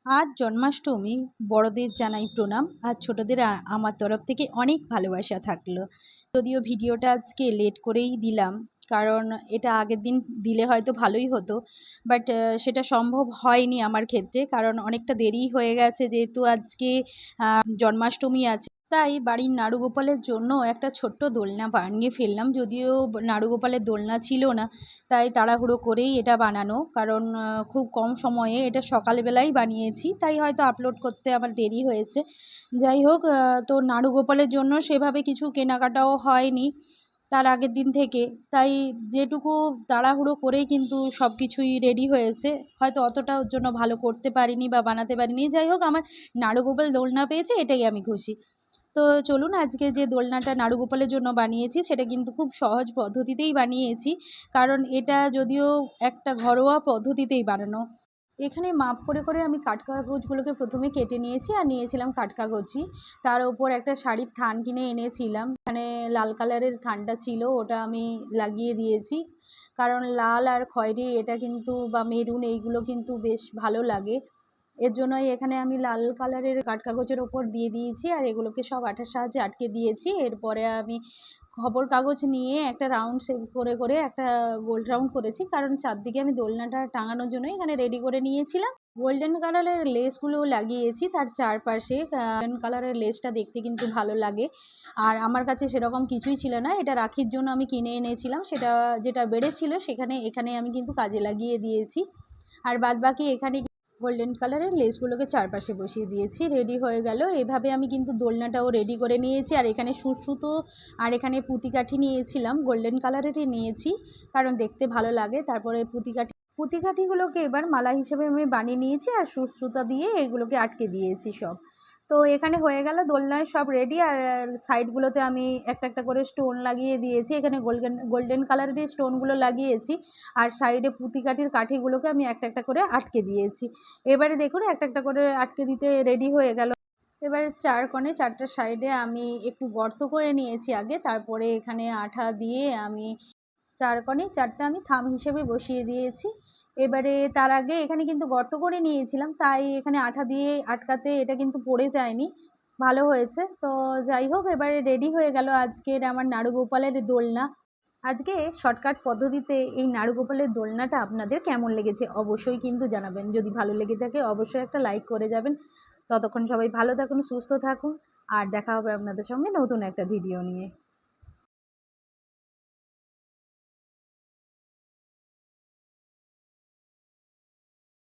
আজ জন্মাষ্টমী। বড়দের জানাই প্রণাম আর ছোটদের আমার তরফ থেকে অনেক ভালোবাসা থাকলো। যদিও ভিডিওটা আজকে লেট করেই দিলাম, কারণ এটা আগের দিন দিলে হয়তো ভালোই হতো, বাট সেটা সম্ভব হয়নি আমার ক্ষেত্রে, কারণ অনেকটা দেরি হয়ে গেছে যেহেতু আজকে জন্মাষ্টমী আছে। তাই বাড়ির নাড়ুগোপালের জন্য একটা ছোট্ট দোলনা বানিয়ে ফেললাম। যদিও নাড়ুগোপালের দোলনা ছিল না, তাই তাড়াহুড়ো করেই এটা বানানো, কারণ খুব কম সময়ে এটা সকালবেলাই বানিয়েছি, তাই হয়তো আপলোড করতে আমার দেরি হয়েছে। যাই হোক, তো নাড়ুগোপালের জন্য সেভাবে কিছু কেনাকাটাও হয়নি তার আগের দিন থেকে, তাই যেটুকু তাড়াহুড়ো করেই কিন্তু সব কিছুই রেডি হয়েছে। হয়তো অতটা ওর জন্য ভালো করতে পারিনি বা বানাতে পারিনি। যাই হোক, আমার নাড়ুগোপাল দোলনা পেয়েছে, এটাই আমি খুশি। তো চলুন, আজকে যে দোলনাটা নাড়ুগোপালের জন্য বানিয়েছি সেটা কিন্তু খুব সহজ পদ্ধতিতেই বানিয়েছি, কারণ এটা যদিও একটা ঘরোয়া পদ্ধতিতেই বানানো। এখানে মাপ করে করে আমি কাঠকাগজগুলোকে প্রথমে কেটে নিয়েছি আর নিয়েছিলাম কাঠকাগজই। তার ওপর একটা শাড়ির থান কিনে এনেছিলাম, মানে লাল কালারের থানটা ছিল, ওটা আমি লাগিয়ে দিয়েছি, কারণ লাল আর খয়েরি এটা কিন্তু বা মেরুন এইগুলো কিন্তু বেশ ভালো লাগে। এর জন্যই এখানে আমি লাল কালারের কাঠকাগজের ওপর দিয়ে দিয়েছি আর এগুলোকে সব আঠার সাহায্যে আটকে দিয়েছি। এরপরে আমি খবর কাগজ নিয়ে একটা রাউন্ড শেপ করে করে একটা গোল্ড রাউন্ড করেছি, কারণ চারদিকে আমি দোলনাটা টাঙানোর জন্য এখানে রেডি করে নিয়েছিলাম। গোল্ডেন কালারের লেসগুলো লাগিয়েছি তার চারপাশে। গোল্ডেন কালারের লেসটা দেখতে কিন্তু ভালো লাগে, আর আমার কাছে সেরকম কিছুই ছিল না, এটা রাখির জন্য আমি কিনে এনেছিলাম, সেটা যেটা বেড়েছিল এখানে আমি কিন্তু কাজে লাগিয়ে দিয়েছি। আর বাদবাকি এখানে গোল্ডেন কালারের লেসগুলোকে চারপাশে বসিয়ে দিয়েছি। রেডি হয়ে গেল। এভাবে আমি কিন্তু দোলনাটাও রেডি করে নিয়েছি। আর এখানে সুতো আর এখানে পুঁতিকাঠি নিয়েছিলাম, গোল্ডেন কালারেরই নিয়েছি, কারণ দেখতে ভালো লাগে। তারপরে পুঁতিকাঠিগুলোকে এবার মালা হিসেবে আমি বানিয়ে নিয়েছি আর সুতা দিয়ে এগুলোকে আটকে দিয়েছি সব। তো এখানে হয়ে গেল, দোলনায় সব রেডি। আর সাইডগুলোতে আমি একটা একটা করে স্টোন লাগিয়ে দিয়েছি। এখানে গোল্ডেন কালারের স্টোনগুলো লাগিয়েছি, আর সাইডে পুঁতিকাঠির কাঠিগুলোকে আমি একটা একটা করে আটকে দিয়েছি। এবারে দেখুন, একটা একটা করে আটকে দিতে রেডি হয়ে গেল। এবারে চার কোণে চারটা সাইডে আমি একটু গর্ত করে নিয়েছি আগে, তারপরে এখানে আঠা দিয়ে আমি চার কোণে চারটা আমি থাম হিসেবে বসিয়ে দিয়েছি। এবারে তার আগে এখানে কিন্তু গর্ত করে নিয়েছিলাম, তাই এখানে আঠা দিয়ে আটকাতে এটা কিন্তু পড়ে যায়নি, ভালো হয়েছে। তো যাই হোক, এবারে রেডি হয়ে গেল আজকের আমার নাড়ুগোপালের দোলনা। আজকে শর্টকাট পদ্ধতিতে এই নাড়ুগোপালের দোলনাটা আপনাদের কেমন লেগেছে অবশ্যই কিন্তু জানাবেন। যদি ভালো লেগে থাকে অবশ্যই একটা লাইক করে যাবেন। ততক্ষণ সবাই ভালো থাকুন, সুস্থ থাকুন, আর দেখা হবে আপনাদের সঙ্গে নতুন একটা ভিডিও নিয়ে।